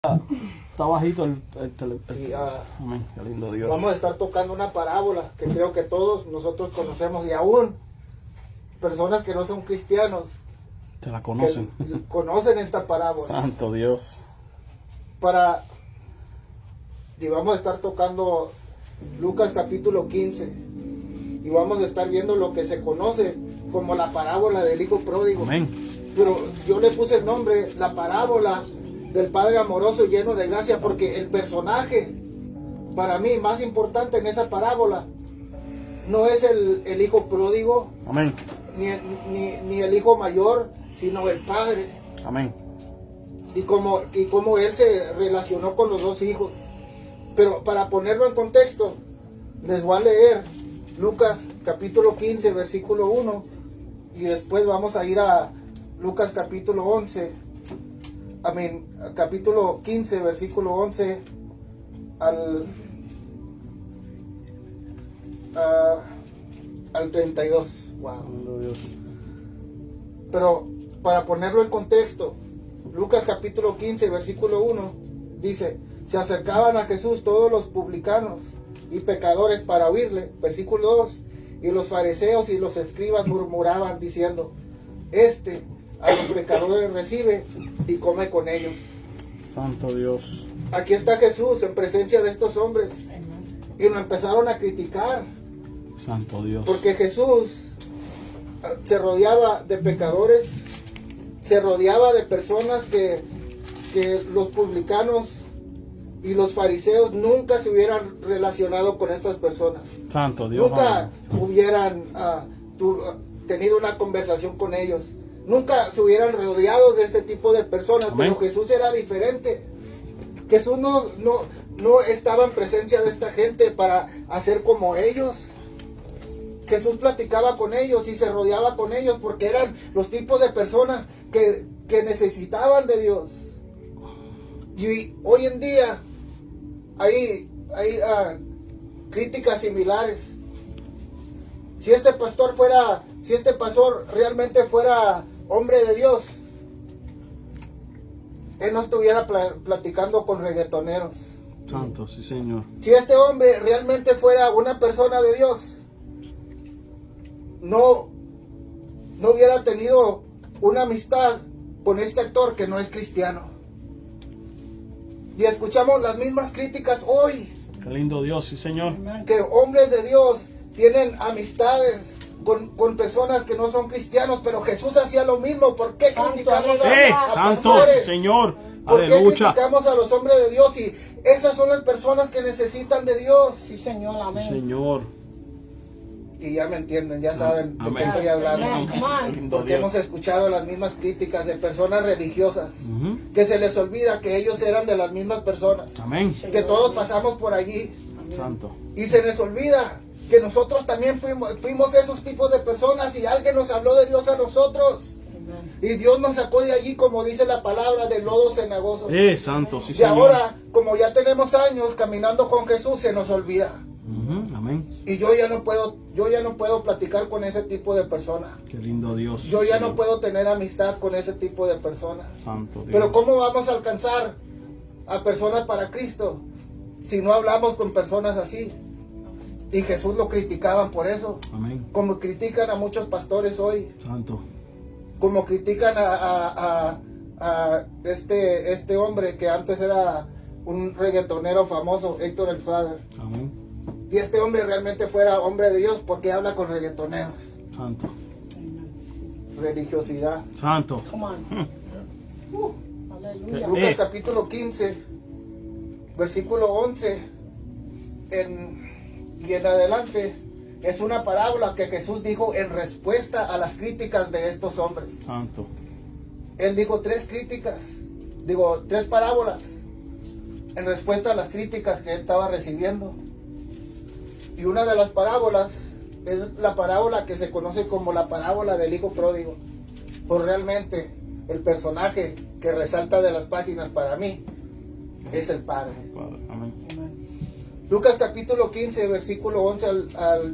Está bajito el Sí, amén, qué lindo Dios. vamos a estar tocando una parábola que creo que todos nosotros conocemos, y aún personas que no son cristianos Te la conocen. que conocen esta parábola. Santo Dios. Y vamos a estar tocando Lucas capítulo 15 y vamos a estar viendo lo que se conoce como la parábola del hijo pródigo. Amén. Pero yo le puse el nombre, la parábola del Padre amoroso y lleno de gracia, porque el personaje para mí más importante en esa parábola no es el hijo pródigo, Amén. ni el hijo mayor, sino el padre, Amén. y cómo él se relacionó con los dos hijos. Pero para ponerlo en contexto, les voy a leer Lucas capítulo 15 versículo 1 y después vamos a ir a Lucas capítulo 11, capítulo 15 versículo 11 al 32. Wow. Santo Dios. Pero para ponerlo en contexto, Lucas capítulo 15 versículo 1 dice: se acercaban a Jesús todos los publicanos y pecadores para oírle. Versículo 2: y los fariseos y los escribas murmuraban diciendo: este a los pecadores recibe y come con ellos. Santo Dios. Aquí está Jesús en presencia de estos hombres y lo empezaron a criticar, Santo Dios. porque Jesús se rodeaba de pecadores, se rodeaba de personas que los publicanos y los fariseos nunca se hubieran relacionado con estas personas. Santo Dios. Nunca Amén. hubieran tenido una conversación con ellos. Nunca se hubieran rodeado de este tipo de personas. Amén. Pero Jesús era diferente. Jesús no estaba en presencia de esta gente para hacer como ellos. Jesús platicaba con ellos y se rodeaba con ellos porque eran los tipos de personas que necesitaban de Dios. Y hoy en día hay críticas similares. Si este pastor realmente fuera hombre de Dios, él no estuviera platicando con reggaetoneros. Santo, sí, Señor. Si este hombre realmente fuera una persona de Dios, no hubiera tenido una amistad con este actor que no es cristiano. Y escuchamos las mismas críticas hoy, Qué lindo Dios, sí, Señor. que hombres de Dios tienen amistades con personas que no son cristianos, pero Jesús hacía lo mismo. ¿Por qué criticamos a Santo, pastores? Señor. ¿Por qué Aleluya. criticamos a los hombres de Dios? Y esas son las personas que necesitan de Dios. Sí, Señor, amén. Sí, Señor. Y ya me entienden, ya saben de qué Amén. estoy hablando. Amén. Come on. Lindo Porque Dios. hemos escuchado las mismas críticas de personas religiosas, Ujú. que se les olvida que ellos eran de las mismas personas, Amén. que todos pasamos por allí, Santo. y se les olvida que nosotros también fuimos esos tipos de personas, y alguien nos habló de Dios a nosotros, Amén. y Dios nos sacó de allí, como dice la palabra, del lodo cenagoso. Santo, sí, Y Señor. ahora, como ya tenemos años caminando con Jesús, se nos olvida. Ujú. Amén. Y yo ya no puedo platicar con ese tipo de personas. Qué lindo Dios. Yo ya no Señor. puedo tener amistad con ese tipo de personas. Santo Dios. Pero ¿cómo vamos a alcanzar a personas para Cristo si no hablamos con personas así? Y Jesús lo criticaban por eso, Amén. como critican a muchos pastores hoy, Santo. como critican a este hombre que antes era un reggaetonero famoso, Héctor el Father. Amén. Si este hombre realmente fuera hombre de Dios, ¿por qué habla con reggaetoneros? Santo. Religiosidad. Santo. Come on. Aleluya. Lucas capítulo 15, versículo 11 y en adelante, es una parábola que Jesús dijo en respuesta a las críticas de estos hombres. Santo. Él dijo tres parábolas en respuesta a las críticas que él estaba recibiendo. Y una de las parábolas es la parábola que se conoce como la parábola del hijo pródigo. Pues realmente el personaje que resalta de las páginas para mí es el Padre. Padre. Amén. Lucas capítulo 15, versículo 11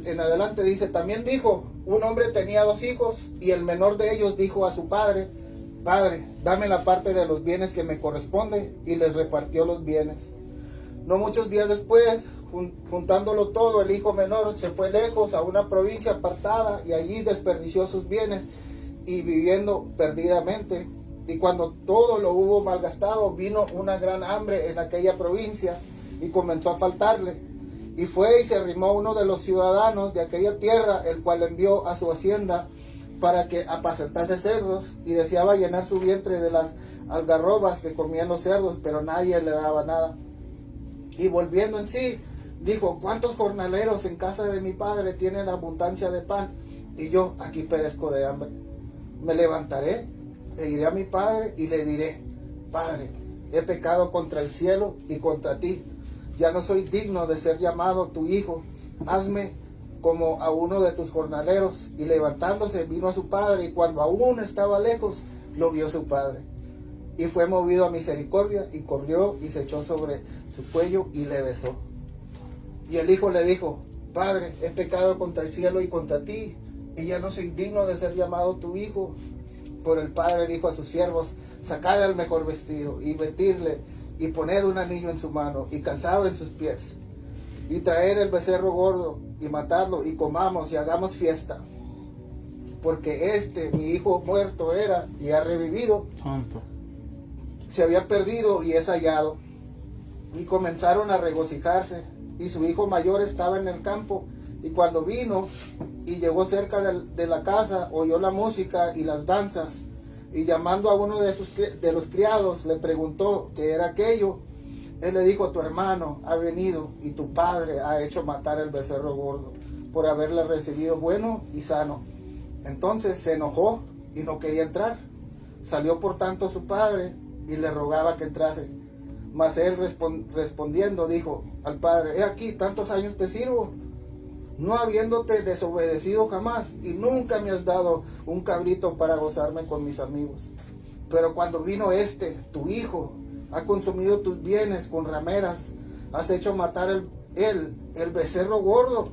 en adelante dice: también dijo, un hombre tenía 2 hijos, y el menor de ellos dijo a su padre: Padre, dame la parte de los bienes que me corresponde, y les repartió los bienes. No muchos días después, juntándolo todo, el hijo menor se fue lejos a una provincia apartada y allí desperdició sus bienes y viviendo perdidamente. Y cuando todo lo hubo malgastado, vino una gran hambre en aquella provincia y comenzó a faltarle. Y fue y se arrimó uno de los ciudadanos de aquella tierra, el cual envió a su hacienda para que apacentase cerdos, y deseaba llenar su vientre de las algarrobas que comían los cerdos, pero nadie le daba nada. Y volviendo en sí, dijo: ¿cuántos jornaleros en casa de mi padre tienen abundancia de pan? Y yo aquí perezco de hambre. Me levantaré e iré a mi padre y le diré: Padre, he pecado contra el cielo y contra ti. Ya no soy digno de ser llamado tu hijo. Hazme como a uno de tus jornaleros. Y levantándose vino a su padre, y cuando aún estaba lejos, lo vio su padre. Y fue movido a misericordia, y corrió y se echó sobre su cuello y le besó. Y el hijo le dijo: Padre, he pecado contra el cielo y contra ti, y ya no soy digno de ser llamado tu hijo. Por el padre dijo a sus siervos: sacad el mejor vestido y vestirle, y poned un anillo en su mano y calzado en sus pies, y traer el becerro gordo y matadlo, y comamos y hagamos fiesta, porque mi hijo muerto era y ha revivido, Santo. se había perdido y es hallado. Y comenzaron a regocijarse. Y su hijo mayor estaba en el campo, y cuando vino y llegó cerca de la casa, oyó la música y las danzas, y llamando a uno de los criados, le preguntó qué era aquello. Él le dijo: tu hermano ha venido, y tu padre ha hecho matar el becerro gordo, por haberle recibido bueno y sano. Entonces se enojó y no quería entrar. Salió por tanto su padre y le rogaba que entrase. Mas él respondiendo dijo al padre: he aquí, tantos años te sirvo, no habiéndote desobedecido jamás, y nunca me has dado un cabrito para gozarme con mis amigos. Pero cuando vino tu hijo, ha consumido tus bienes con rameras, has hecho matar el becerro gordo.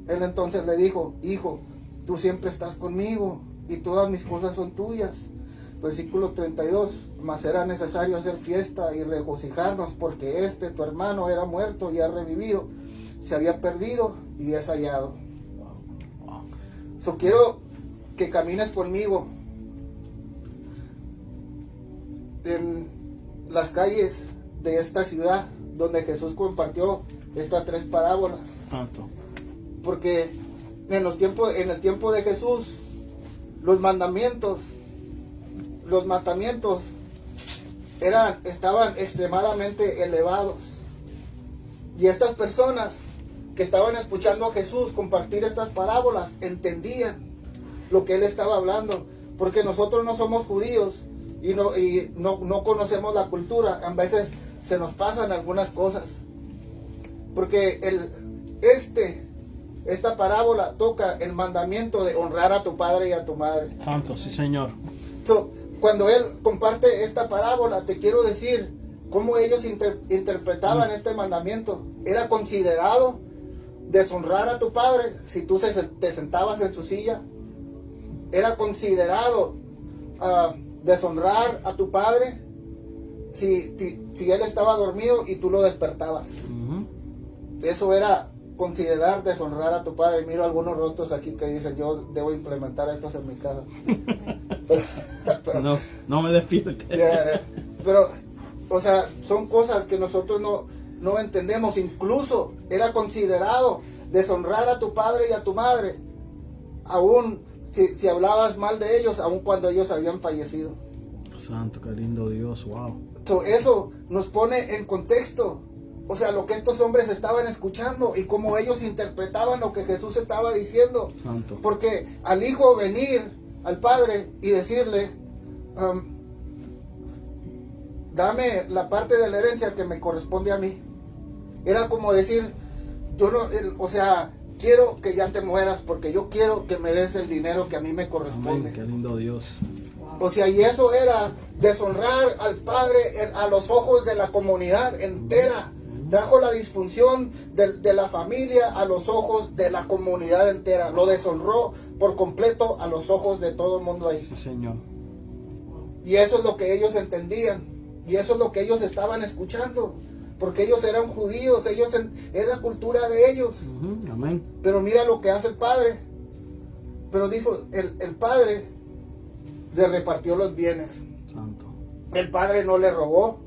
Él entonces le dijo: hijo, tú siempre estás conmigo, y todas mis cosas son tuyas. Versículo 32, mas era necesario hacer fiesta y regocijarnos, porque tu hermano era muerto y ha revivido, se había perdido y es hallado. So, quiero que camines conmigo en las calles de esta ciudad donde Jesús compartió estas 3 parábolas. Santo. Porque en el tiempo de Jesús, los mandamientos estaban extremadamente elevados. Y estas personas que estaban escuchando a Jesús compartir estas parábolas entendían lo que él estaba hablando, porque nosotros no somos judíos y no conocemos la cultura. A veces se nos pasan algunas cosas, porque esta parábola toca el mandamiento de honrar a tu padre y a tu madre. Santo, sí, Señor. So, cuando él comparte esta parábola, te quiero decir cómo ellos interpretaban este mandamiento. Era considerado deshonrar a tu padre si tú te sentabas en su silla. Era considerado deshonrar a tu padre si él estaba dormido y tú lo despertabas. Eso era considerar deshonrar a tu padre. Miro algunos rostros aquí que dicen: yo debo implementar esto en mi casa. pero no me despierte. Pero, o sea, son cosas que nosotros no entendemos. Incluso era considerado deshonrar a tu padre y a tu madre, aún si hablabas mal de ellos, aún cuando ellos habían fallecido. Santo, qué lindo Dios, wow. Eso nos pone en contexto, o sea, lo que estos hombres estaban escuchando y cómo ellos interpretaban lo que Jesús estaba diciendo. Santo. Porque al hijo venir al padre y decirle: dame la parte de la herencia que me corresponde a mí, era como decir: quiero que ya te mueras, porque yo quiero que me des el dinero que a mí me corresponde. Amén, qué lindo Dios. O sea, y eso era deshonrar al padre a los ojos de la comunidad entera. Trajo la disfunción de la familia a los ojos de la comunidad entera. Lo deshonró por completo a los ojos de todo el mundo ahí. Sí, Señor. Y eso es lo que ellos entendían. Y eso es lo que ellos estaban escuchando. Porque ellos eran judíos, era cultura de ellos. Amén. Pero mira lo que hace el padre. Pero dijo, el padre le repartió los bienes. Santo. El padre no le robó.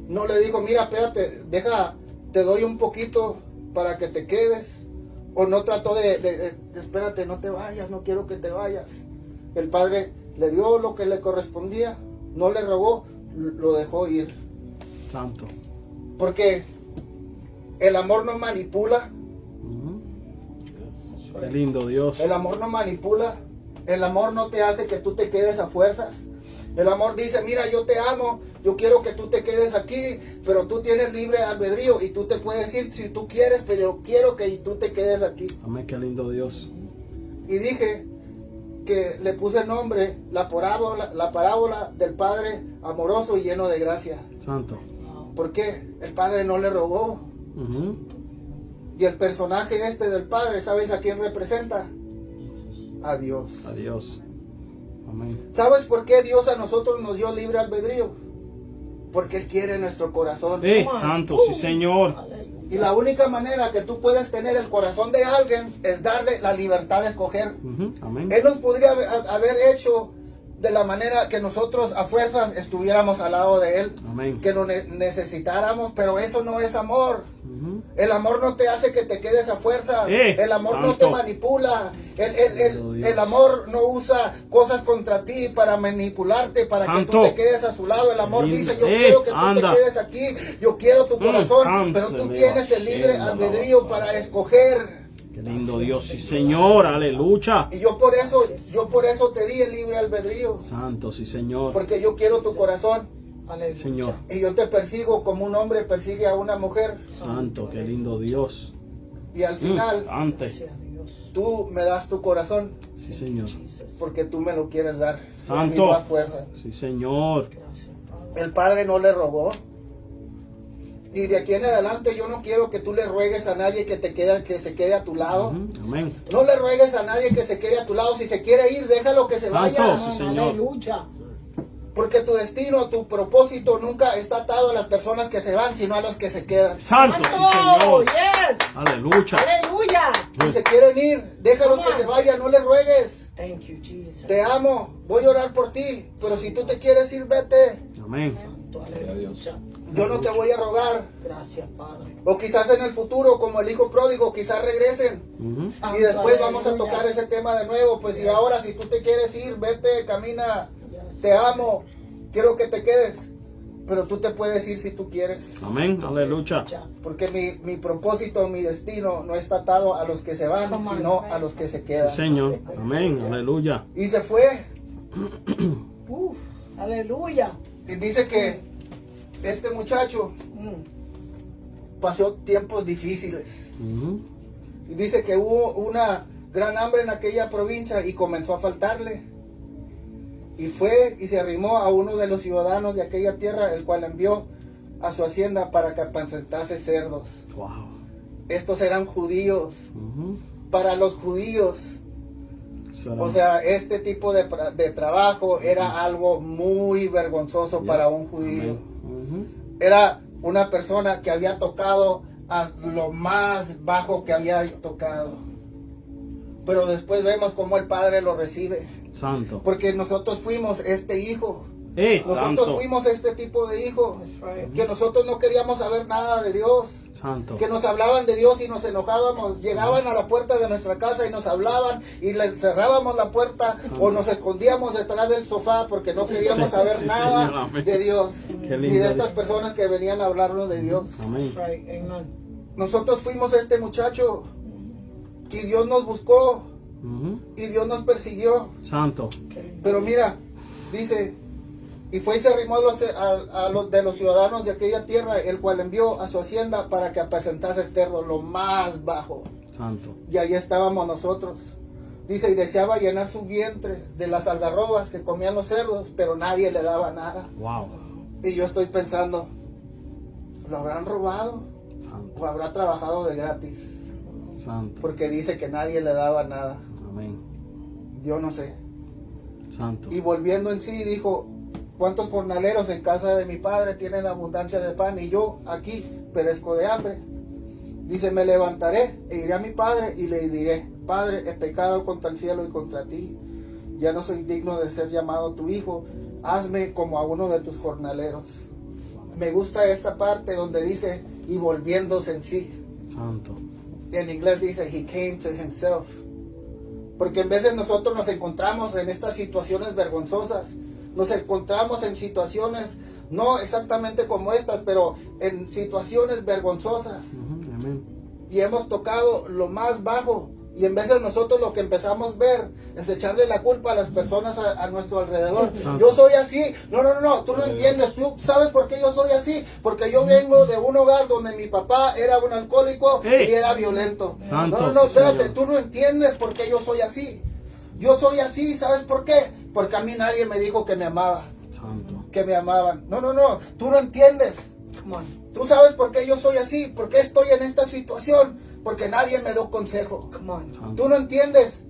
No le dijo, mira, espérate, te doy un poquito para que te quedes. O no trató de espérate, no te vayas, no quiero que te vayas. El padre le dio lo que le correspondía, no le robó, lo dejó ir. Santo. Porque el amor no manipula. Qué lindo Dios. El amor no manipula. El amor no te hace que tú te quedes a fuerzas. El amor dice, mira, yo te amo, yo quiero que tú te quedes aquí, pero tú tienes libre albedrío y tú te puedes ir si tú quieres, pero yo quiero que tú te quedes aquí. Amén, qué lindo Dios. Y dije que le puse el nombre, la parábola del Padre amoroso y lleno de gracia. Santo. ¿Por qué? El Padre no le robó. Y el personaje del Padre, ¿sabes a quién representa? A Dios. A Dios. Amén. ¿Sabes por qué Dios a nosotros nos dio libre albedrío? Porque Él quiere nuestro corazón. Santo, sí Señor. Y la única manera que tú puedes tener el corazón de alguien es darle la libertad de escoger. Amén. Él nos podría haber hecho de la manera que nosotros a fuerzas estuviéramos al lado de Él. Amén. Que lo necesitáramos, pero eso no es amor. El amor no te hace que te quedes a fuerza. El amor no te manipula. El amor no usa cosas contra ti para manipularte, para que tú te quedes a su lado. El amor dice, yo quiero que tú te quedes aquí, yo quiero tu corazón, pero tú tienes el libre albedrío para escoger. Qué lindo Dios, sí Señor, aleluya. Y yo por eso te di el libre albedrío. Santo, sí Señor. Porque yo quiero tu corazón. Señor. Y yo te persigo como un hombre persigue a una mujer. Santo, qué lindo Dios. Y al final, tú me das tu corazón. Sí Señor. Porque tú me lo quieres dar. Santo. A fuerza. Sí Señor. El Padre no le robó. Y de aquí en adelante yo no quiero que tú le ruegues a nadie que se quede a tu lado. Amén. No le ruegues a nadie que se quede a tu lado. Si se quiere ir, déjalo que se vaya. Sí, Señor. Aleluya. Porque tu destino, tu propósito nunca está atado a las personas que se van, sino a los que se quedan. Santo, sí Señor. Yes. Aleluya. Aleluya. Si se quieren ir, déjalos que se vayan, no les ruegues. Thank you, Jesus. Te amo, voy a orar por ti, pero si tú te quieres ir, vete. Amén. Santo, aleluya. Yo no te voy a rogar. Gracias, Padre. O quizás en el futuro, como el hijo pródigo, quizás regresen. Y después vamos a tocar ese tema de nuevo. Pues si ahora, si tú te quieres ir, vete, camina. Te amo, quiero que te quedes. Pero tú te puedes ir si tú quieres. Amén, aleluya. Porque mi propósito, mi destino no está atado a los que se van, sino a los que se quedan. Sí Señor. Amén, aleluya. Y se fue. Aleluya. Y dice que este muchacho pasó tiempos difíciles. Y dice que hubo una gran hambre en aquella provincia y comenzó a faltarle. Y fue y se arrimó a uno de los ciudadanos de aquella tierra, el cual envió a su hacienda para que apacentase cerdos. Wow. Estos eran judíos. Para los judíos, o sea, este tipo de trabajo era algo muy vergonzoso para un judío. Era una persona que había tocado a lo más bajo que había tocado. Pero después vemos cómo el Padre lo recibe. Santo. Porque nosotros fuimos este hijo. Nosotros Santo. fuimos este tipo de hijo. Que nosotros no queríamos saber nada de Dios. Santo. Que nos hablaban de Dios y nos enojábamos. Llegaban a la puerta de nuestra casa y nos hablaban y le cerrábamos la puerta o nos escondíamos detrás del sofá porque no queríamos saber nada Señor, de Dios Qué ni lindo de estas Dios. personas que venían a hablarnos de Dios. Amén. Nosotros fuimos este muchacho y Dios nos buscó y Dios nos persiguió. Santo. Pero mira, dice, y fue y se arrimó a los de los ciudadanos de aquella tierra, el cual envió a su hacienda para que apacentase cerdos, lo más bajo. Santo. Y ahí estábamos nosotros. Dice, y deseaba llenar su vientre de las algarrobas que comían los cerdos, pero nadie le daba nada. Wow. Y yo estoy pensando, ¿lo habrán robado? Santo. ¿O habrá trabajado de gratis? Santo. Porque dice que nadie le daba nada. Amén. Yo no sé. Santo. Y volviendo en sí, dijo, ¿Cuántos jornaleros en casa de mi padre tienen abundancia de pan y yo aquí perezco de hambre? Dice, me levantaré e iré a mi padre y le diré, Padre, he pecado contra el cielo y contra ti. Ya no soy digno de ser llamado tu hijo. Hazme como a uno de tus jornaleros. Me gusta esta parte donde dice, y volviéndose en sí. Santo. En inglés dice, he came to himself. Porque en veces nosotros nos encontramos en estas situaciones vergonzosas. Nos encontramos en situaciones, no exactamente como estas, pero en situaciones vergonzosas. Amén. Y hemos tocado lo más bajo. Y en veces nosotros lo que empezamos a ver es echarle la culpa a las personas a nuestro alrededor. Yo soy así. No, tú no entiendes. Tú sabes por qué yo soy así. Porque yo vengo de un hogar donde mi papá era un alcohólico y era violento. Santo, No, espérate. Señor. Tú no entiendes por qué yo soy así. Yo soy así. ¿Sabes por qué? Porque a mí nadie me dijo que me amaba. Santo. Que me amaban. No. Tú no entiendes. Come on. Tú sabes por qué yo soy así. ¿Por qué estoy en esta situación? Porque nadie me dio consejo. Come on. Santo. Tú no entiendes.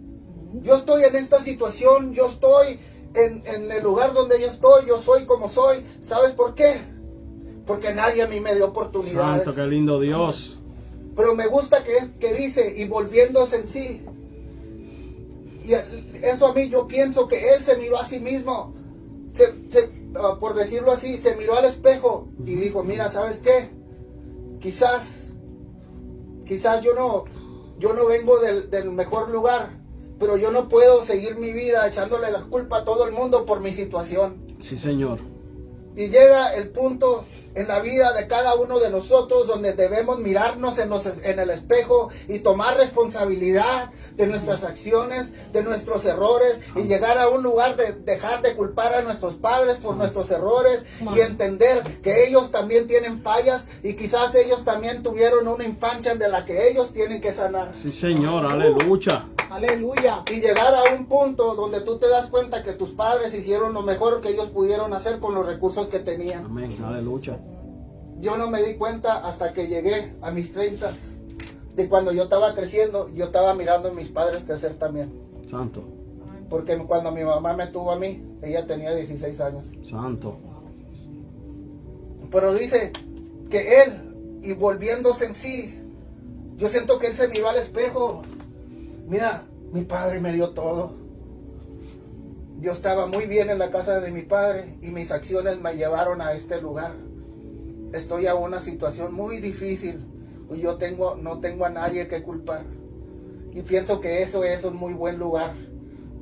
Yo estoy en esta situación. Yo estoy en el lugar donde yo estoy. Yo soy como soy. ¿Sabes por qué? Porque nadie a mí me dio oportunidades. Santo, qué lindo Dios. Pero me gusta que dice, y volviéndose en sí. Y eso a mí, yo pienso que él se miró a sí mismo. Por decirlo así, se miró al espejo y dijo, mira, ¿sabes qué? Quizás yo no vengo del mejor lugar, pero yo no puedo seguir mi vida echándole la culpa a todo el mundo por mi situación. Sí, Señor. Y llega el punto en la vida de cada uno de nosotros donde debemos mirarnos en el espejo y tomar responsabilidad de nuestras acciones, de nuestros errores, y llegar a un lugar de dejar de culpar a nuestros padres por nuestros errores y entender que ellos también tienen fallas y quizás ellos también tuvieron una infancia de la que ellos tienen que sanar. Sí, Señor. Aleluya. Aleluya. Y llegar a un punto donde tú te das cuenta que tus padres hicieron lo mejor que ellos pudieron hacer con los recursos que tenían. Amén. Aleluya. Yo no me di cuenta hasta que llegué a mis 30. De cuando yo estaba creciendo, yo estaba mirando a mis padres crecer también. Santo. Porque cuando mi mamá me tuvo a mí, ella tenía 16 años. Santo. Pero dice que él, y volviéndose en sí, yo siento que él se miró al espejo. Mira, mi padre me dio todo. Yo estaba muy bien en la casa de mi padre y mis acciones me llevaron a este lugar. Estoy en una situación muy difícil. Yo no tengo a nadie que culpar. Y pienso que eso es un muy buen lugar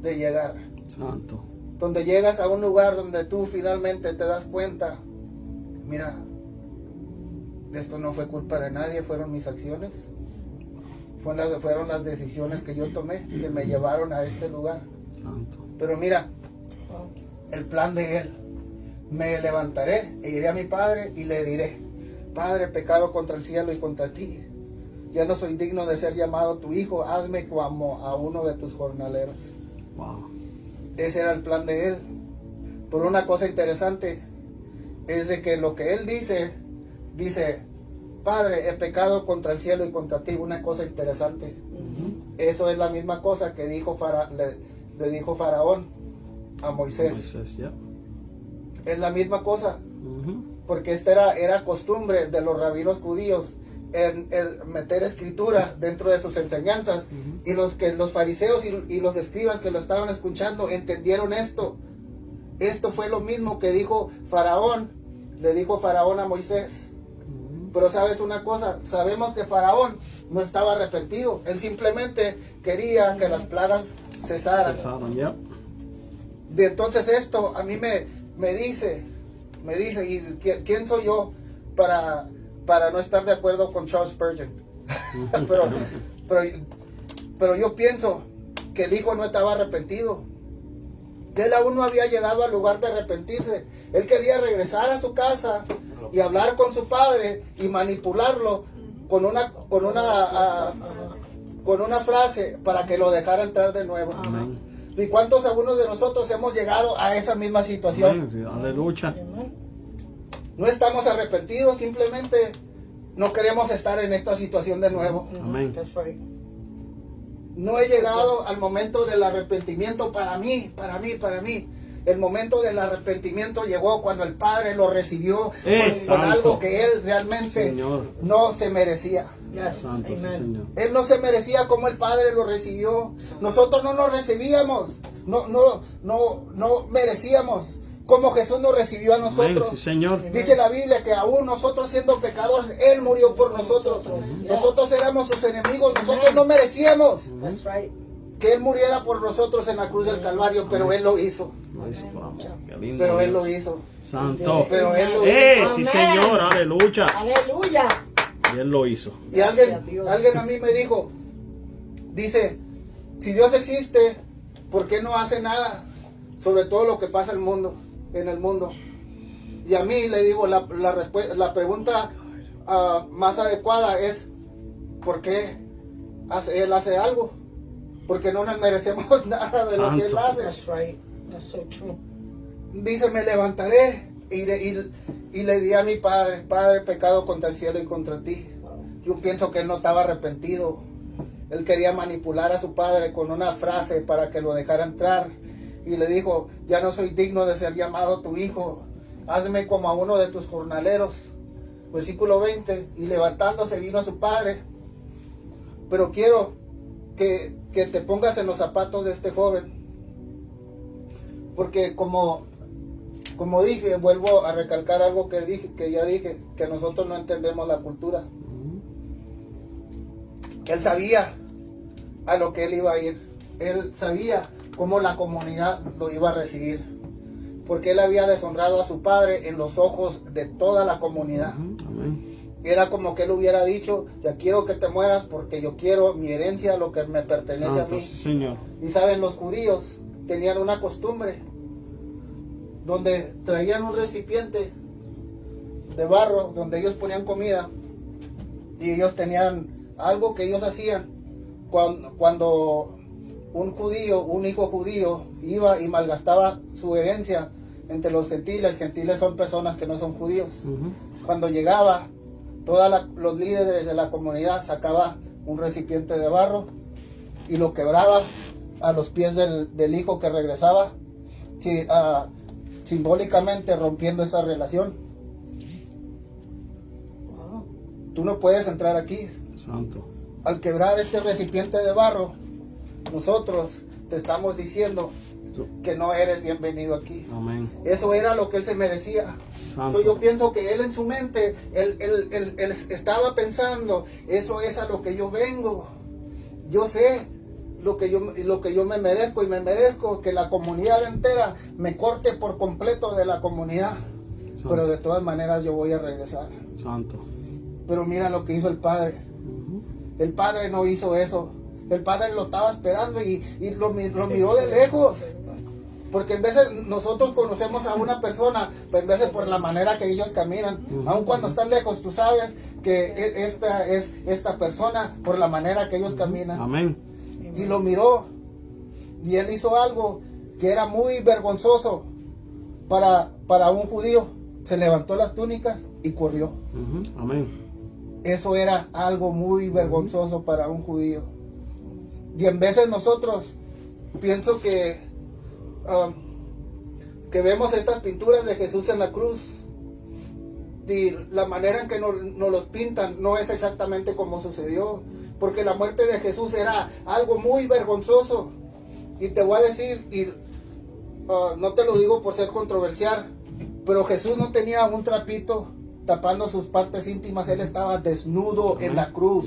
de llegar. Santo. Donde llegas a un lugar donde tú finalmente te das cuenta. Mira, esto no fue culpa de nadie, fueron mis acciones. Fueron las decisiones que yo tomé que me llevaron a este lugar. Santo. Pero mira, el plan de él. Me levantaré e iré a mi padre y le diré, Padre, he pecado contra el cielo y contra ti. Ya no soy digno de ser llamado tu hijo. Hazme como a uno de tus jornaleros. Wow. Ese era el plan de él. Pero una cosa interesante es de que lo que él dice, Padre, he pecado contra el cielo y contra ti. Una cosa interesante. Eso es la misma cosa que dijo le dijo Faraón a Moisés. Moisés, ya. Es la misma cosa. Porque esta era costumbre de los rabinos judíos en meter escritura dentro de sus enseñanzas. Y los fariseos y los escribas que lo estaban escuchando entendieron esto. Esto fue lo mismo que dijo Faraón. Le dijo Faraón a Moisés. Pero sabes una cosa, sabemos que Faraón no estaba arrepentido. Él simplemente quería que las plagas cesaran. Ya. De entonces esto a mí me dice, ¿y quién soy yo para no estar de acuerdo con Charles Spurgeon? pero yo pienso que el hijo no estaba arrepentido. Él aún no había llegado al lugar de arrepentirse. Él quería regresar a su casa y hablar con su padre y manipularlo con una frase para que lo dejara entrar de nuevo. Amén. ¿Y cuántos algunos de nosotros hemos llegado a esa misma situación? Amén. Sí, aleluya. No estamos arrepentidos, simplemente no queremos estar en esta situación de nuevo. Amén. That's right. No he llegado al momento del arrepentimiento para mí. El momento del arrepentimiento llegó cuando el Padre lo recibió con Santo. algo que él realmente Señor. no se merecía. Yes. Santo, sí, Amen. Señor. Él no se merecía como el Padre lo recibió. Nosotros no nos recibíamos. No merecíamos como Jesús nos recibió a Amén, nosotros. sí, Señor. Dice la Biblia que aún nosotros siendo pecadores, Él murió por nosotros. Nosotros éramos sus enemigos. Nosotros no merecíamos That's right. que Él muriera por nosotros en la cruz del Calvario, pero Él lo hizo. Qué lindo, Pero Él Dios. lo hizo. Santo. Pero Él lo hizo. Sí, Señor. Aleluya. Aleluya. Y Él lo hizo. Y alguien a mí me dijo, dice, si Dios existe, ¿por qué no hace nada sobre todo lo que pasa en el mundo? Y a mí le digo, la pregunta más adecuada es, ¿por qué Él hace algo? Porque no nos merecemos nada de lo que Él Santo. hace. That's right. That's so true. Dice, me levantaré y le diré a mi Padre, Padre, pecado contra el cielo y contra ti. Yo pienso que Él no estaba arrepentido. Él quería manipular a su padre con una frase para que lo dejara entrar. Y le dijo, ya no soy digno de ser llamado tu hijo. Hazme como a uno de tus jornaleros. Versículo 20. Y levantándose vino a su padre. Pero quiero que te pongas en los zapatos de este joven. Porque como dije, vuelvo a recalcar algo que ya dije, que nosotros no entendemos la cultura. Él sabía a lo que él iba a ir. Él sabía cómo la comunidad lo iba a recibir. Porque él había deshonrado a su padre en los ojos de toda la comunidad. Amén. Era como que él hubiera dicho, ya quiero que te mueras porque yo quiero mi herencia, lo que me pertenece a Santo, mí. sí, Señor. Y saben, los judíos tenían una costumbre donde traían un recipiente de barro donde ellos ponían comida, y ellos tenían algo que ellos hacían cuando un hijo judío iba y malgastaba su herencia entre los gentiles. Gentiles son personas que no son judíos. Cuando llegaba, todos los líderes de la comunidad sacaba un recipiente de barro y lo quebraba a los pies del hijo que regresaba, simbólicamente rompiendo esa relación. Wow. Tú no puedes entrar aquí. Santo. Al quebrar este recipiente de barro, nosotros te estamos diciendo que no eres bienvenido aquí. Amén. Eso era lo que él se merecía. Santo. Yo pienso que él en su mente, él estaba pensando, eso es a lo que yo vengo. Yo sé lo que yo me merezco, y me merezco que la comunidad entera me corte por completo de la comunidad. Santo. Pero de todas maneras yo voy a regresar. Santo. Pero mira lo que hizo el Padre. El Padre no hizo eso. El Padre lo estaba esperando y lo miró de lejos. Porque en veces nosotros conocemos a una persona, pues en veces por la manera que ellos caminan. Aun cuando están lejos, tú sabes que esta es esta persona por la manera que ellos caminan. Amén. Y lo miró. Y él hizo algo que era muy vergonzoso para un judío. Se levantó las túnicas y corrió. Amén. Eso era algo muy vergonzoso para un judío. Y en veces nosotros, pienso que vemos estas pinturas de Jesús en la cruz, y la manera en que nos los pintan no es exactamente como sucedió, porque la muerte de Jesús era algo muy vergonzoso. Y te voy a decir, no te lo digo por ser controversial, pero Jesús no tenía un trapito tapando sus partes íntimas. Él estaba desnudo en la cruz,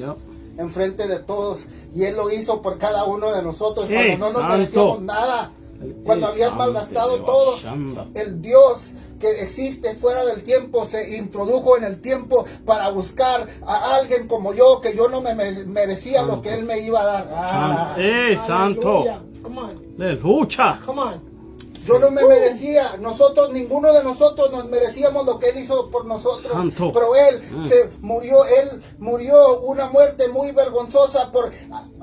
enfrente de todos, y Él lo hizo por cada uno de nosotros cuando no nos santo. merecíamos nada, cuando habían Santo malgastado de todo. Bashanda. El Dios que existe fuera del tiempo se introdujo en el tiempo para buscar a alguien como yo, que yo no me merecía Santo. lo que Él me iba a dar. Santo. Santo. Hallelujah. Come on. Aleluya. Come on. Yo no me merecía, ninguno de nosotros nos merecíamos lo que Él hizo por nosotros. Santo. Pero Él murió una muerte muy vergonzosa por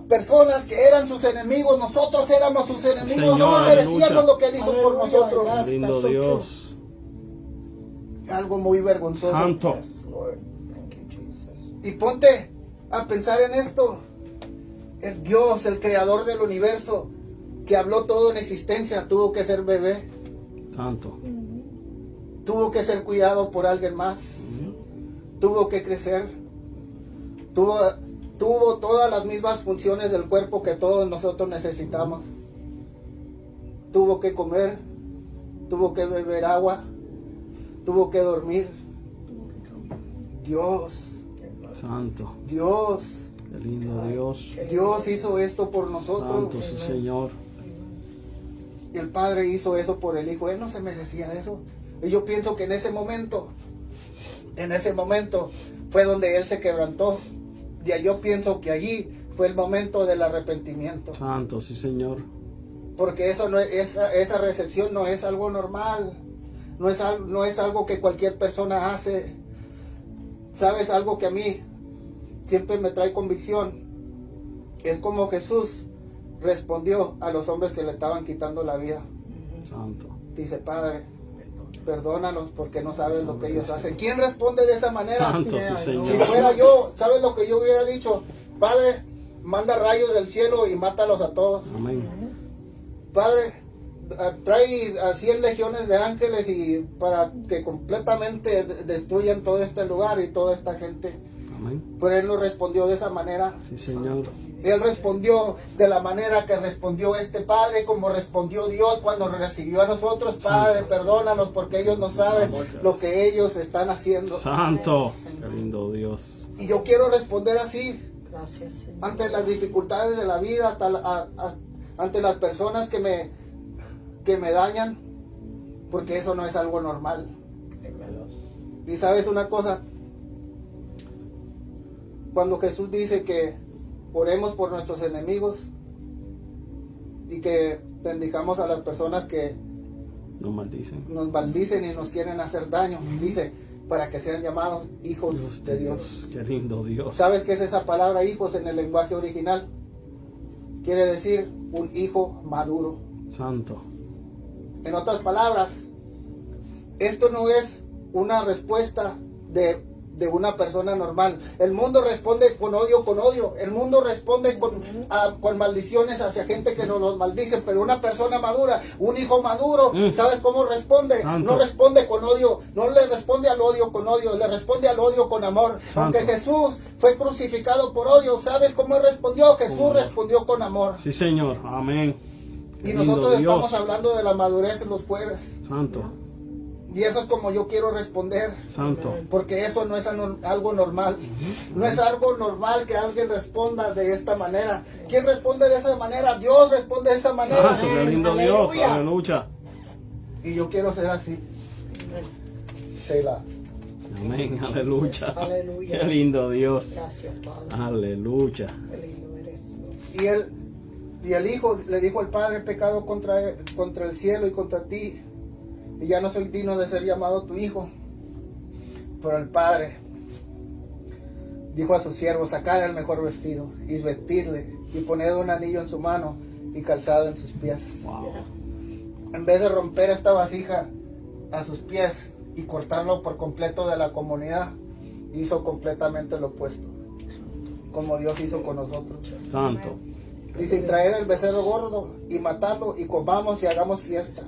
personas que eran sus enemigos. Nosotros éramos sus enemigos, Señor, no nos merecíamos aleluya. lo que Él hizo por Aleluya, nosotros. yes. Lindo That's so Dios. Algo muy vergonzoso. Santo. Yes, Lord. Thank you, Jesus. Y ponte a pensar en esto. El Dios, el creador del universo, que habló todo en existencia, tuvo que ser bebé. Santo. Tuvo que ser cuidado por alguien más. Tuvo que crecer. Tuvo todas las mismas funciones del cuerpo que todos nosotros necesitamos. Tuvo que comer. Tuvo que beber agua. Tuvo que dormir. Dios. Santo. Dios. Qué lindo Dios. Dios hizo esto por nosotros. Santo, sí, Señor. Y el Padre hizo eso por el Hijo. Él no se merecía eso. Y yo pienso que en ese momento fue donde Él se quebrantó. Y yo pienso que allí fue el momento del arrepentimiento. Santo, sí, Señor. Porque eso no es, esa recepción no es algo normal. No es algo que cualquier persona hace. ¿Sabes? Algo que a mí siempre me trae convicción. Es como Jesús respondió a los hombres que le estaban quitando la vida. Santo. Dice, Padre, perdónalos porque no saben lo que ellos hacen. ¿Quién responde de esa manera? Santo, sí, Señor. Si fuera yo, ¿sabes lo que yo hubiera dicho? Padre, manda rayos del cielo y mátalos a todos. Amén. Padre, trae a 100 legiones de ángeles y para que completamente destruyan todo este lugar y toda esta gente. Amén. Pero Él no respondió de esa manera. Sí, Señor. Él respondió de la manera que respondió este Padre, como respondió Dios cuando recibió a nosotros. Padre, perdónalos porque ellos no saben lo que ellos están haciendo. Santo. Qué lindo Dios. Y yo quiero responder así Gracias, Señor. ante las dificultades de la vida, ante las personas que me dañan, porque eso no es algo normal. Y sabes una cosa, cuando Jesús dice que oremos por nuestros enemigos y que bendijamos a las personas que Nos maldicen. nos maldicen y nos quieren hacer daño, dice, para que sean llamados hijos de Dios. Qué lindo Dios. ¿Sabes qué es esa palabra hijos en el lenguaje original? Quiere decir un hijo maduro. Santo. En otras palabras, esto no es una respuesta de una persona normal. El mundo responde con odio, con odio. El mundo responde con maldiciones hacia gente que nos maldice. Pero una persona madura, un hijo maduro, ¿sabes cómo responde? Santo. No responde con odio, no le responde al odio con odio, le responde al odio con amor. Santo. Aunque Jesús fue crucificado por odio, ¿sabes cómo respondió? Jesús Con amor. respondió con amor. Sí, Señor. Amén. Qué Y lindo nosotros Dios. estamos hablando de la madurez en los jueves. Santo. Y eso es como yo quiero responder. Santo. Porque eso no es algo normal. No es algo normal que alguien responda de esta manera. ¿Quién responde de esa manera? Dios responde de esa manera. Santo, qué lindo Dios. Aleluya. Aleluya. Y yo quiero ser así. Selah. Amén. Aleluya. Aleluya. Qué lindo Dios. Gracias, Padre. Aleluya. Qué lindo eres. Y el hijo le dijo al padre, pecado contra el cielo y contra ti. Y ya no soy digno de ser llamado tu hijo. Pero el padre dijo a sus siervos, sacad el mejor vestido y vestidle y poned un anillo en su mano y calzado en sus pies. Wow. En vez de romper esta vasija a sus pies y cortarlo por completo de la comunidad, hizo completamente lo opuesto, como Dios hizo con nosotros. Santo. Dice, y traer el becerro gordo y matarlo y comamos y hagamos fiesta.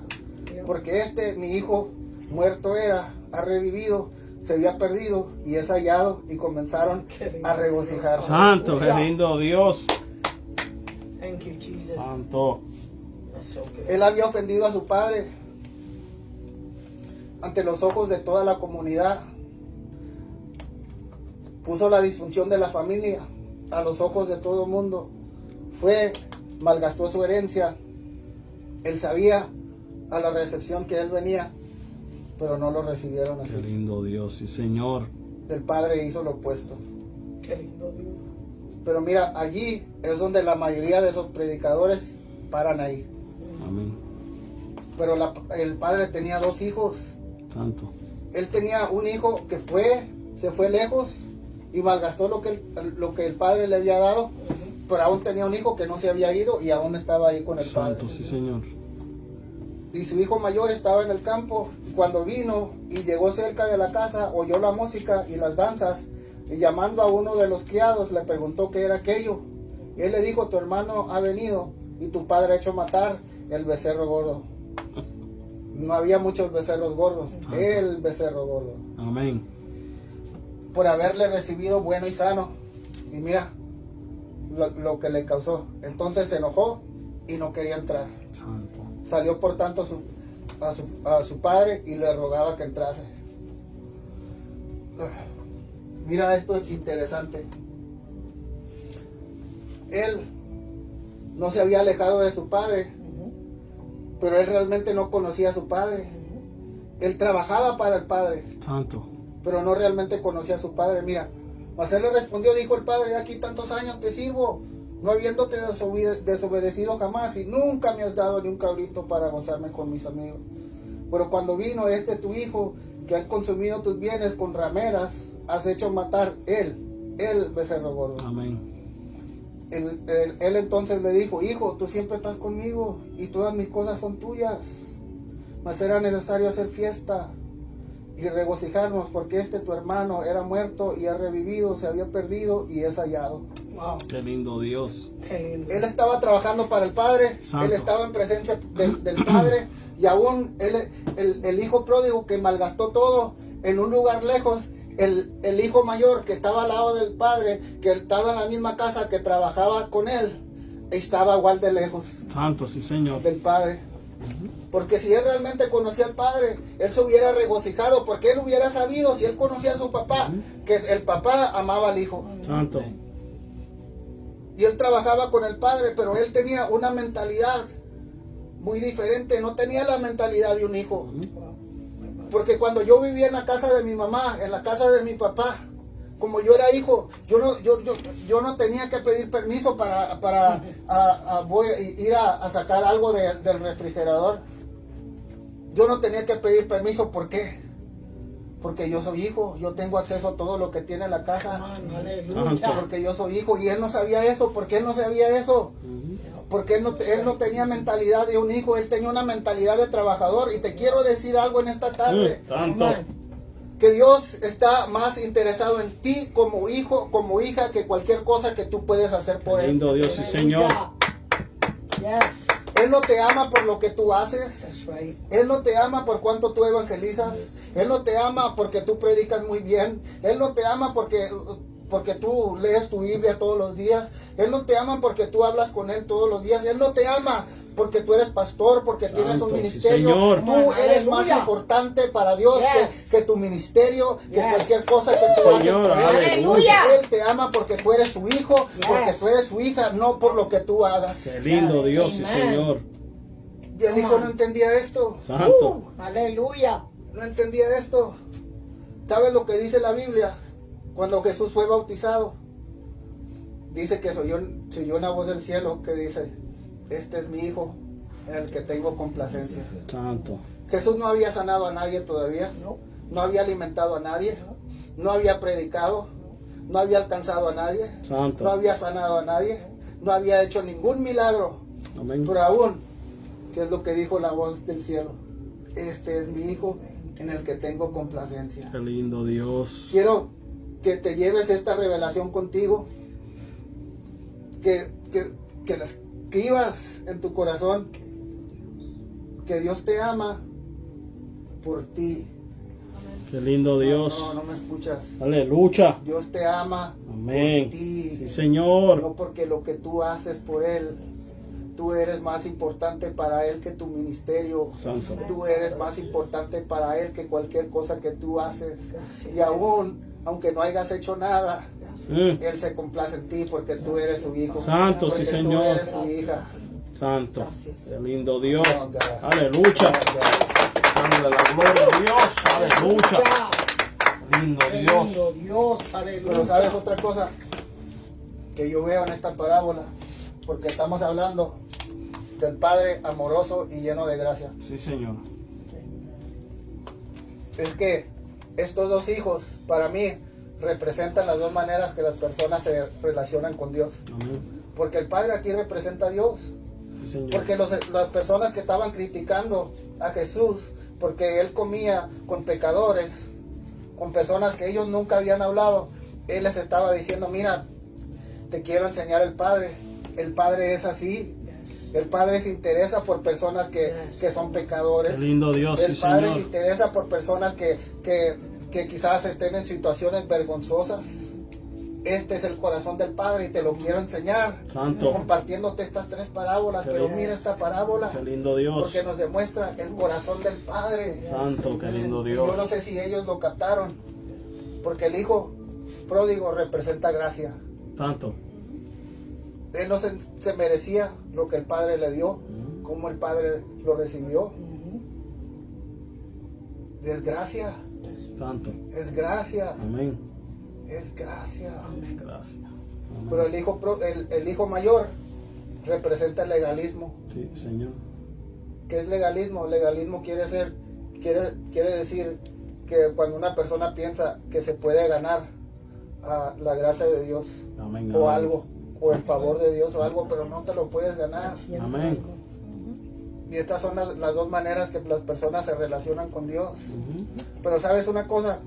Porque mi hijo, muerto era, ha revivido, se había perdido y es hallado, y comenzaron a regocijarse. Santo, qué lindo Dios. Thank you, Jesus. Santo. That's so good. Él había ofendido a su padre ante los ojos de toda la comunidad. Puso la disfunción de la familia a los ojos de todo el mundo. Malgastó su herencia. Él sabía a la recepción que él venía, pero no lo recibieron Qué así. lindo Dios. Sí, Señor. El padre hizo lo opuesto. Qué lindo Dios. Pero mira, allí es donde la mayoría de los predicadores paran ahí. Amén. Pero el padre tenía 2 hijos. Santo. Él tenía un hijo que se fue lejos y malgastó lo que el padre le había dado, pero aún tenía un hijo que no se había ido y aún estaba ahí con el padre. Santo, sí, Señor. Y su hijo mayor estaba en el campo, y cuando vino y llegó cerca de la casa, oyó la música y las danzas, y llamando a uno de los criados le preguntó qué era aquello. Y él le dijo, tu hermano ha venido y tu padre ha hecho matar el becerro gordo. No había muchos becerros gordos. El becerro gordo. Amén. Por haberle recibido bueno y sano. Y mira lo que le causó. Entonces se enojó y no quería entrar. Santo. Salió por tanto a su padre y le rogaba que entrase. Mira, esto es interesante. Él no se había alejado de su padre, pero él realmente no conocía a su padre. Él trabajaba para el padre, Santo. pero no realmente conocía a su padre. Mira, mas él le respondió, dijo el padre, aquí tantos años te sirvo, no habiéndote desobedecido jamás, y nunca me has dado ni un cabrito para gozarme con mis amigos. Pero cuando vino tu hijo, que ha consumido tus bienes con rameras, has hecho matar el becerro gordo. Amén. Él entonces le dijo, hijo, tú siempre estás conmigo y todas mis cosas son tuyas, mas era necesario hacer fiesta y regocijarnos porque tu hermano era muerto y ha revivido, se había perdido y es hallado. Wow. Qué lindo Dios. Qué lindo. Él estaba trabajando para el Padre, Santo. él estaba en presencia del Padre, y aún el hijo pródigo que malgastó todo en un lugar lejos, el hijo mayor que estaba al lado del Padre, que estaba en la misma casa, que trabajaba con él, estaba igual de lejos Santo, sí, Señor. del Padre. Porque si él realmente conocía al Padre, él se hubiera regocijado, porque él hubiera sabido, si él conocía a su papá, que el papá amaba al hijo. Santo. Y él trabajaba con el Padre, pero él tenía una mentalidad muy diferente, no tenía la mentalidad de un hijo. Porque cuando yo vivía en la casa de mi mamá, en la casa de mi papá, como yo era hijo, yo no tenía que pedir permiso para ir a sacar algo del refrigerador. Yo no tenía que pedir permiso, ¿por qué? Porque yo soy hijo, yo tengo acceso a todo lo que tiene la casa. Aleluya. Porque yo soy hijo, y él no sabía eso. ¿Por qué él no sabía eso? Porque él no tenía mentalidad de un hijo, él tenía una mentalidad de trabajador. Y te quiero decir algo en esta tarde, Santo. que Dios está más interesado en ti como hijo, como hija, que cualquier cosa que tú puedes hacer por él. Lindo Dios, sí, Señor. Yes. Él no te ama por lo que tú haces. That's right. Él no te ama por cuánto tú evangelizas. Él no te ama porque tú predicas muy bien. Él no te ama porque tú lees tu Biblia todos los días. Él no te ama porque tú hablas con Él todos los días. Él no te ama porque tú eres pastor, porque tienes un Santo, sí, ministerio. Señor. Tú eres Aleluya. más importante para Dios Yes. que tu ministerio, que Yes. cualquier cosa que tú haces Señor, por Él. aleluya. Él te ama porque tú eres su hijo, porque Yes. tú eres su hija, no por lo que tú hagas. Qué lindo Yes, Dios, sí, amen. Señor. Y el hijo no entendía esto. Santo. Aleluya. No entendía esto. ¿Sabes lo que dice la Biblia? Cuando Jesús fue bautizado, dice que se oyó una voz del cielo que dice, este es mi hijo en el que tengo complacencia. Santo. Jesús no había sanado a nadie todavía, No. no había alimentado a nadie, no había predicado, no había alcanzado a nadie, no Santo. había sanado a nadie, no había hecho ningún milagro. Amén. Pero aún, ¿qué es lo que dijo la voz del cielo? Este es mi hijo en el que tengo complacencia. Qué lindo Dios. Quiero que te lleves esta revelación contigo, que la escribas en tu corazón, que Dios te ama por ti. Qué lindo Dios. No me escuchas. Aleluya. Dios te ama Amén. por ti. Sí, Señor. No porque lo que tú haces por Él. Tú eres más importante para Él que tu ministerio. Santo. Tú eres más importante para Él que cualquier cosa que tú haces. Gracias. Y aún, aunque no hayas hecho nada, Mm. Él se complace en ti porque tú eres su hijo. Santo, sí, Porque Señor. Tú eres su hija. Santo. Gracias. Qué lindo Dios. Oh, God. Aleluya. Dándole la gloria a Dios. Aleluya. Lindo Qué Dios. lindo Dios. Aleluya. Pero sabes otra cosa que yo veo en esta parábola, porque estamos hablando del Padre amoroso y lleno de gracia. Sí, Señor. Es que estos dos hijos, para mí, representan las dos maneras que las personas se relacionan con Dios. Amén. Porque el Padre aquí representa a Dios. Sí, Señor. Porque las personas que estaban criticando a Jesús, porque Él comía con pecadores, con personas que ellos nunca habían hablado, Él les estaba diciendo, mira, te quiero enseñar el Padre. El Padre es así. El Padre se interesa por personas que son pecadores. Qué lindo Dios, El sí, Padre se Señor. interesa por personas que quizás estén en situaciones vergonzosas. Este es el corazón del Padre y te lo quiero enseñar. Santo. Compartiéndote estas 3 parábolas. Qué Pero lindo. mira esta parábola. Qué lindo Dios. Porque nos demuestra el corazón del Padre. Santo, qué lindo Y yo no Dios. sé si ellos lo captaron. Porque el hijo pródigo representa gracia. Santo. Él no se merecía lo que el Padre le dio, como el Padre lo recibió. Es gracia, Santo. es gracia, Amén. es gracia. Gracias. Amén. Pero el hijo mayor representa el legalismo. Sí, Señor. ¿Qué es legalismo? Legalismo quiere decir que cuando una persona piensa que se puede ganar la gracia de Dios Amén. o amén. algo, o el favor de Dios o algo, pero no te lo puedes ganar. Haciendo Amén. algo. Y estas son las 2 maneras que las personas se relacionan con Dios. Ujú. Pero sabes una cosa,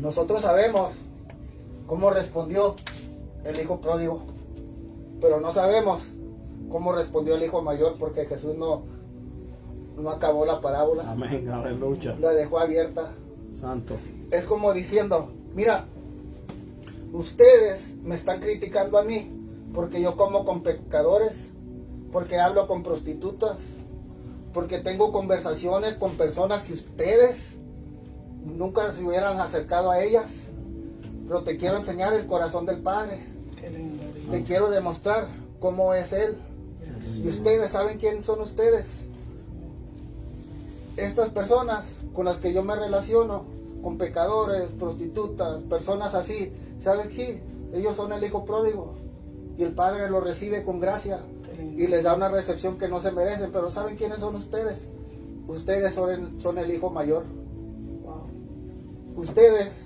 nosotros sabemos cómo respondió el hijo pródigo, pero no sabemos cómo respondió el hijo mayor, porque Jesús no acabó la parábola, Amén. Aleluya. la dejó abierta. Santo. Es como diciendo, mira, ustedes me están criticando a mí porque yo como con pecadores, porque hablo con prostitutas, porque tengo conversaciones con personas que ustedes nunca se hubieran acercado a ellas. Pero te quiero enseñar el corazón del Padre. Qué lindo Dios. Te quiero demostrar cómo es Él. Y ustedes saben quién son ustedes. Estas personas con las que yo me relaciono, con pecadores, prostitutas, personas así, ¿sabes qué? Ellos son el hijo pródigo. Y el Padre lo recibe con gracia. Qué lindo. Y les da una recepción que no se merecen. Pero ¿saben quiénes son ustedes? Ustedes son el hijo mayor. Wow. Ustedes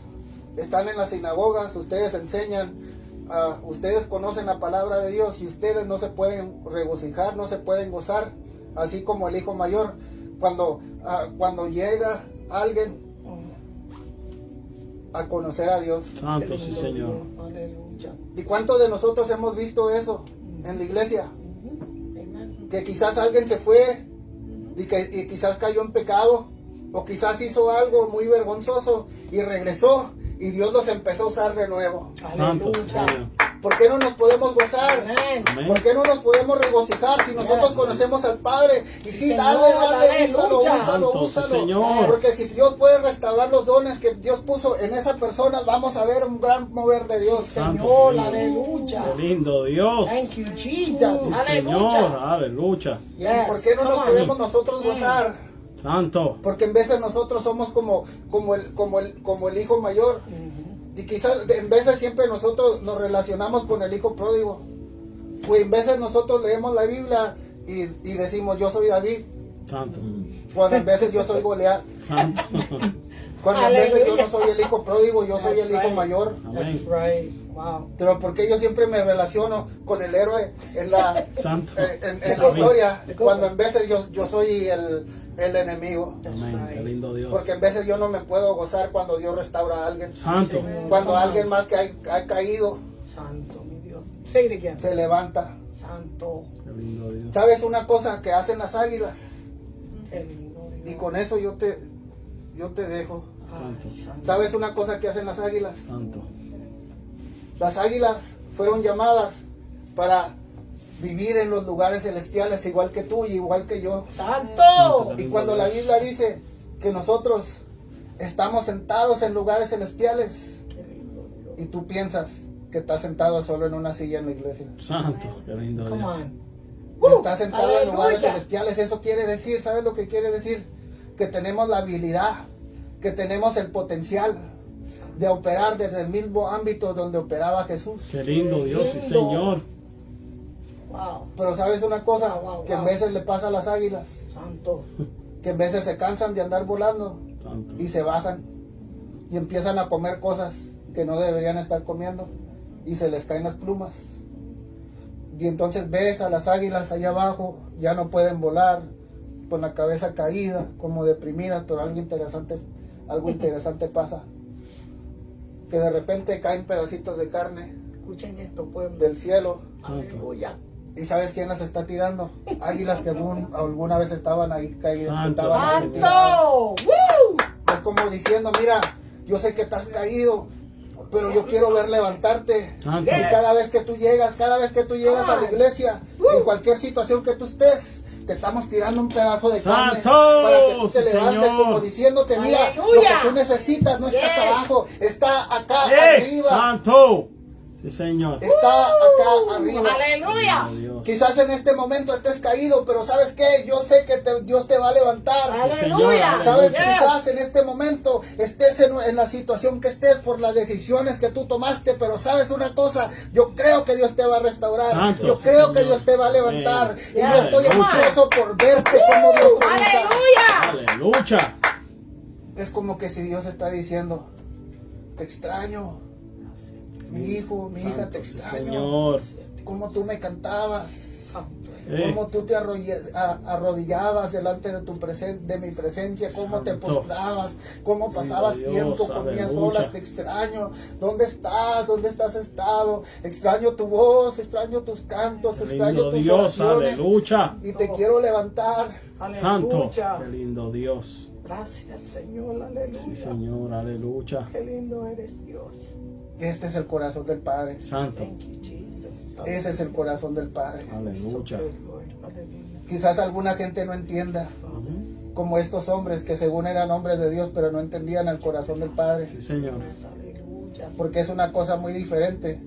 están en las sinagogas, ustedes enseñan, ustedes conocen la palabra de Dios y ustedes no se pueden regocijar, no se pueden gozar, así como el hijo mayor. Cuando llega alguien a conocer a Dios. Santo, sí, Señor. Aleluya. ¿Y cuántos de nosotros hemos visto eso en la iglesia? Amen. Que quizás alguien se fue y quizás cayó en pecado, o quizás hizo algo muy vergonzoso y regresó y Dios los empezó a usar de nuevo. Santo, Aleluya. Señor. ¿Por qué no nos podemos gozar? Amén. Amén. ¿Por qué no nos podemos regocijar si nosotros Yes. conocemos al Padre? Y sí, Señor, dale, aleluya. úsalo, Santo, sí, Señor. Porque si Dios puede restaurar los dones que Dios puso en esa persona, vamos a ver un gran mover de Dios. Santo, Señor, Señor. aleluya. Qué lindo Dios. Thank you, Jesus. Sí, Aleluya. Señor. Aleluya. ¿Y por qué no nos podemos nosotros gozar? Santo. Porque en veces nosotros somos como el hijo mayor. Y quizás en veces siempre nosotros nos relacionamos con el hijo pródigo. Pues en veces nosotros leemos la Biblia y decimos yo soy David. Santo. Cuando en veces yo soy Goliat. Santo. Cuando en veces yo Aleluya. no soy el hijo pródigo, yo soy el hijo right. mayor. That's Amén. right. Wow. Pero porque yo siempre me relaciono con el héroe en la Santo. en la Amén. historia, cuando en veces yo soy el enemigo. That's Amén. Qué right. lindo Dios. Porque en veces yo no me puedo gozar cuando Dios restaura a alguien. Santo. Señor. Cuando Come on. alguien más que ha caído Santo, mi Dios. Say it again. se levanta. Santo. Qué lindo Dios. ¿Sabes una cosa que hacen las águilas? Qué lindo Dios. Y con eso yo te dejo. Ay, santo. ¿Sabes una cosa que hacen las águilas? Santo. Las águilas fueron llamadas para vivir en los lugares celestiales igual que tú y igual que yo. Santo. Y cuando la Biblia dice que nosotros estamos sentados en lugares celestiales Qué lindo Dios. y tú piensas que estás sentado solo en una silla en la iglesia. Santo. Qué lindo Come Dios. on. Estás sentado en lugares Aleluya. celestiales. Eso quiere decir, ¿sabes lo que quiere decir? Que tenemos la habilidad, que tenemos el potencial de operar desde el mismo ámbito donde operaba Jesús. Qué lindo Dios, sí, Lindo. Señor. Wow. Pero ¿sabes una cosa? Wow, Que en wow. veces le pasa a las águilas, Santo. que en veces se cansan de andar volando Santo. y se bajan y empiezan a comer cosas que no deberían estar comiendo y se les caen las plumas. Y entonces ves a las águilas allá abajo, ya no pueden volar, con la cabeza caída, como deprimidas, pero algo interesante pasa. Que de repente caen pedacitos de carne Escuchen esto, pueblo. del cielo Aleluya. ¿Y sabes quién las está tirando? Águilas que alguna vez estaban ahí caídas. Que Santo. estaban ahí tiradas. ¡Santo! ¡Woo! Es como diciendo, mira, yo sé que estás caído, pero yo quiero ver levantarte. Santo. Y cada vez que tú llegas a la iglesia, en cualquier situación que tú estés, te estamos tirando un pedazo de carne ¡Santo! para que tú te Sí, levantes, Señor. como diciéndote, mira, Aleluya. lo que tú necesitas no está acá abajo, está acá ¡Ey! arriba. ¡Santo! Sí, Señor. Está acá arriba. ¡Aleluya! Oh, Dios. Quizás en este momento estés caído, pero ¿sabes qué? Yo sé que Dios te va a levantar. ¡Aleluya! ¿Sabes? Yes. Quizás en este momento estés en la situación que estés por las decisiones que tú tomaste, pero ¿sabes una cosa? Yo creo que Dios te va a restaurar. Santo, yo sí, creo Señor. que Dios te va a levantar. Amén. Y yo estoy Aleluya. ansioso por verte como Dios te usa. ¡Aleluya! ¡Aleluya! Es como que si Dios está diciendo, te extraño. Mi hijo, mi hija, te Santo, sí, extraño. Señor. Como tú me cantabas. Santo. Cómo tú te arrodillabas delante de mi presencia, cómo te Santo. postrabas, cómo pasabas Dios, tiempo conmigo aleluya. solas, te extraño. ¿Dónde estás? ¿Dónde estás estado? Extraño tu voz, extraño tus cantos, Qué extraño lindo tus Dios, oraciones. aleluya. Y te quiero levantar. Santo, Aleluya. qué lindo Dios. Gracias, Señor. Aleluya. Sí, Señor, aleluya. Qué lindo eres, Dios. Este es el corazón del Padre. Santo, Thank you, Jesus. Ese es el corazón del Padre. So aleluya. good, Lord. Aleluya. Quizás alguna gente no entienda, Ujú. como estos hombres que según eran hombres de Dios, pero no entendían el corazón del Padre. Sí, Señor. Aleluya. Porque es una cosa muy diferente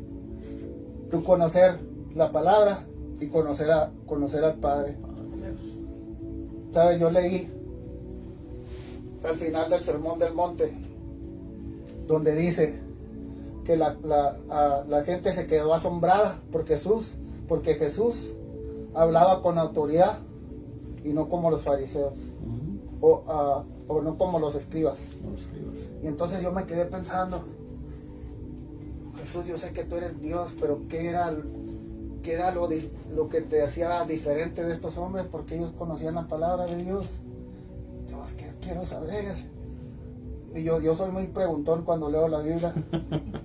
tú conocer la palabra y conocer al Padre. Dios. ¿Sabes? Yo leí al final del Sermón del Monte, donde dice que la gente se quedó asombrada porque Jesús hablaba con autoridad y no como los fariseos Ujú. o no como los escribas. No lo escribas. Y entonces yo me quedé pensando, Jesús, yo sé que tú eres Dios, pero ¿qué era lo que te hacía diferente de estos hombres? Porque ellos conocían la palabra de Dios. Dios, ¿qué quiero saber? Y yo soy muy preguntón cuando leo la Biblia.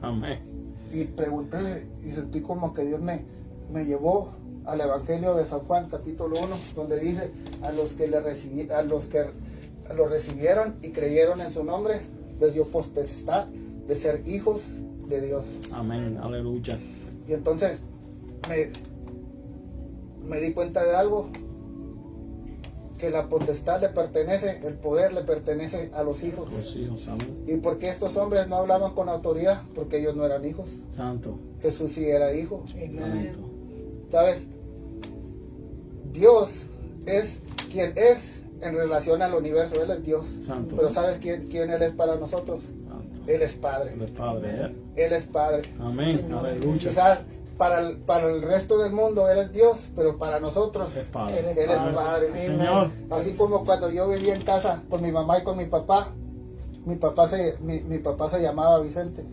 Amén. Y pregunté y sentí como que Dios me llevó al Evangelio de San Juan, capítulo 1, donde dice a los que lo recibieron y creyeron en su nombre, les dio potestad de ser hijos de Dios. Amén, aleluya. Y entonces me di cuenta de algo, que la potestad le pertenece, el poder le pertenece a los hijos. Los hijos, amén. ¿Y por qué estos hombres no hablaban con autoridad? Porque ellos no eran hijos. Santo, Jesús sí era hijo. Amen. santo. ¿Sabes? Dios es quien es en relación al universo. Él es Dios. Santo. Pero ¿sabes quién Él es para nosotros? Santo. Él es Padre. Él es Padre, ¿eh? Él es Padre. Amén, Señor. aleluya. Quizás para el resto del mundo Él es Dios, pero para nosotros Es Padre. Él es Padre. Señor. Así como cuando yo vivía en casa con mi mamá y con mi papá mi papá se llamaba Vicente.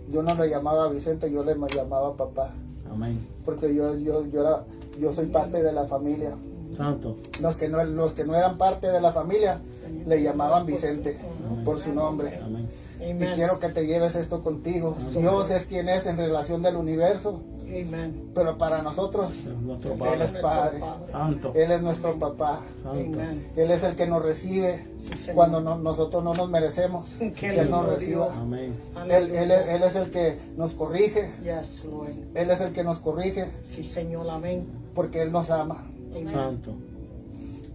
Yo no le llamaba Vicente, yo le llamaba papá. Amén. Porque yo soy parte de la familia. Santo. Los que no eran parte de la familia le llamaban Vicente por su nombre. Amén. Y Amen. quiero que te lleves esto contigo. Dios es quien es en relación del universo, Amen. pero para nosotros Es nuestro Él es Padre. Padre. Santo. Él es nuestro papá. Santo. Amen. Él es el que nos recibe Sí, Señor. cuando nosotros no nos merecemos Qué que Él nos lindo reciba. Amén. Él es el que nos corrige. Yes, Lord. Él es el que nos corrige Sí, Señor. Amén. porque Él nos ama. Amen. Santo.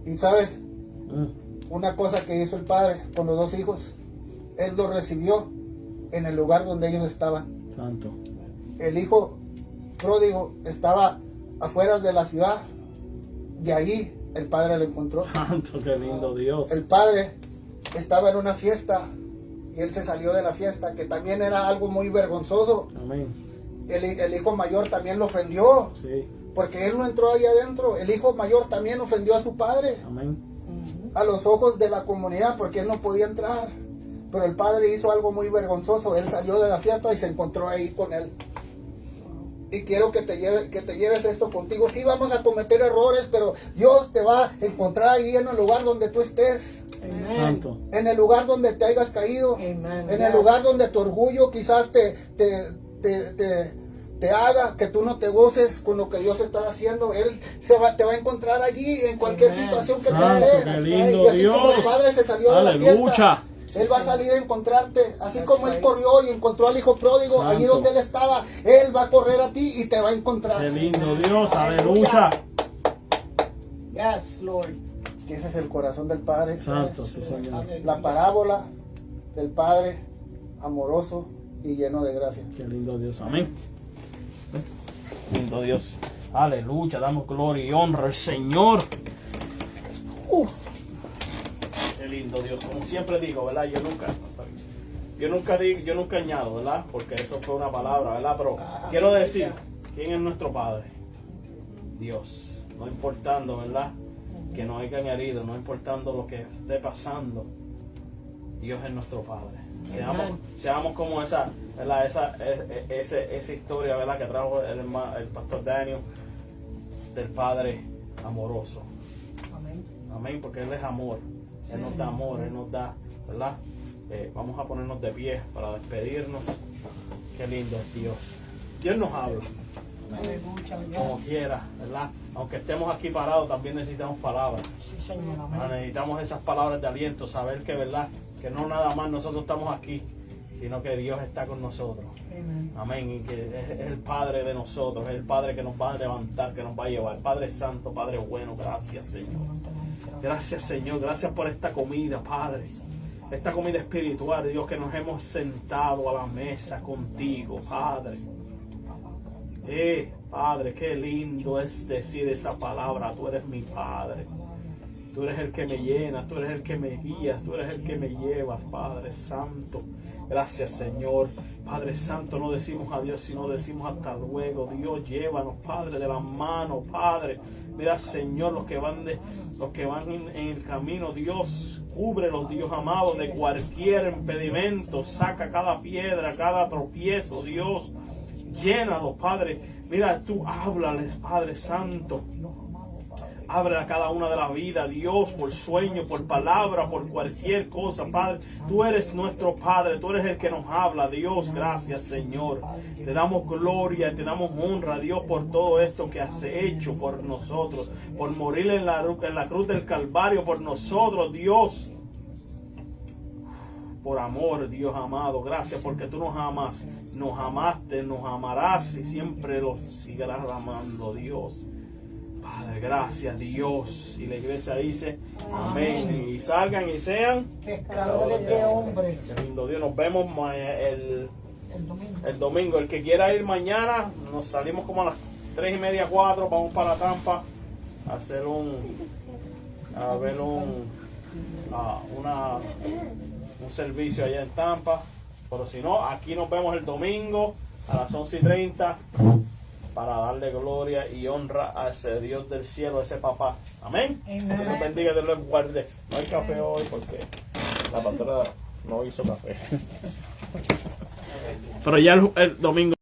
Y sabes, Mm. una cosa que hizo el padre con los dos hijos, Él los recibió en el lugar donde ellos estaban. Santo. El hijo pródigo estaba afuera de la ciudad, de ahí el padre lo encontró. Santo, qué lindo Dios. El padre estaba en una fiesta y él se salió de la fiesta, que también era algo muy vergonzoso. Amén. El hijo mayor también lo ofendió, Sí. porque él no entró ahí adentro. El hijo mayor también ofendió a su padre, Amén. Mhm. a los ojos de la comunidad, porque él no podía entrar. Pero el padre hizo algo muy vergonzoso. Él salió de la fiesta y se encontró ahí con él. Y quiero que te lleves esto contigo. Sí, vamos a cometer errores, pero Dios te va a encontrar ahí en el lugar donde tú estés. Amen. Santo. En el lugar donde te hayas caído. Amen. En el Yes. lugar donde tu orgullo quizás te te haga que tú no te goces con lo que Dios está haciendo, Él te va a encontrar allí en cualquier Amén. situación que tú Santo, estés. qué lindo Y así como el Dios. Padre se salió de la Aleluya. fiesta, Él va a salir a encontrarte. Así como Él corrió y encontró al hijo pródigo, Santo. allí donde Él estaba, Él va a correr a ti y te va a encontrar. Qué lindo Dios. Aleluya. Yes, Lord. Que ese es el corazón del Padre. Santo, Yes, sí, Lord. Señor. Aleluya. La parábola del Padre amoroso y lleno de gracia. Qué lindo Dios. Amén. Lindo Dios. Aleluya. Damos gloria y honra al Señor. Qué lindo Dios. Como siempre digo, ¿verdad? Yo nunca añado, ¿verdad? Porque eso fue una palabra, ¿verdad? Pero quiero decir, ¿quién es nuestro Padre? Dios. No importando, ¿verdad? Que nos hayan herido, no importando lo que esté pasando. Dios es nuestro Padre. Seamos como esa, ¿verdad? Esa historia, ¿verdad? Que trajo el pastor Daniel del Padre amoroso. Amén. Amén, porque Él es amor. Él nos da amor, Él nos da, ¿verdad? Vamos a ponernos de pie para despedirnos. Qué lindo es Dios. Dios nos habla, Aleluya. como Yes. quiera, ¿verdad? Aunque estemos aquí parados, también necesitamos palabras. Sí, Señor. Ah, Amén. necesitamos esas palabras de aliento, saber que, ¿verdad? Que no nada más nosotros estamos aquí, sino que Dios está con nosotros. Amén. Amén. Y que es el Padre de nosotros, es el Padre que nos va a levantar, que nos va a llevar. Padre Santo, Padre bueno, gracias, Señor. Gracias, Señor. Gracias por esta comida, Padre. Esta comida espiritual, Dios, que nos hemos sentado a la mesa contigo, Padre. Padre, qué lindo es decir esa palabra. Tú eres mi Padre. Tú eres el que me llenas, tú eres el que me guías, tú eres el que me llevas, Padre Santo. Gracias, Señor. Padre Santo, no decimos adiós, sino decimos hasta luego. Dios, llévanos, Padre, de la mano, Padre. Mira, Señor, los que van en el camino, Dios, cúbrelos, Dios amado, de cualquier impedimento. Saca cada piedra, cada tropiezo, Dios. Llénalos, Padre. Mira, tú háblales, Padre Santo. Abre a cada una de las vidas, Dios, por sueño, por palabra, por cualquier cosa, Padre. Tú eres nuestro Padre, tú eres el que nos habla, Dios. Gracias, Señor. Te damos gloria, te damos honra, Dios, por todo esto que has hecho por nosotros, por morir en la cruz del Calvario por nosotros, Dios. Por amor, Dios amado, gracias porque tú nos amas, nos amaste, nos amarás y siempre los seguirás amando, Dios. Padre, gracias, Dios. Y la iglesia dice, amén. Y salgan y sean Pescadores de hombres. Qué lindo Dios. Nos vemos El domingo. el domingo. El que quiera ir mañana, nos salimos como a las 3:30, 4, vamos para Tampa a hacer un servicio allá en Tampa. Pero si no, aquí nos vemos el domingo a las 11:30 para darle gloria y honra a ese Dios del cielo, a ese papá. Amén. Amén. Dios los bendiga, Dios los guarde. No hay café hoy porque la pastora no hizo café. Pero ya el domingo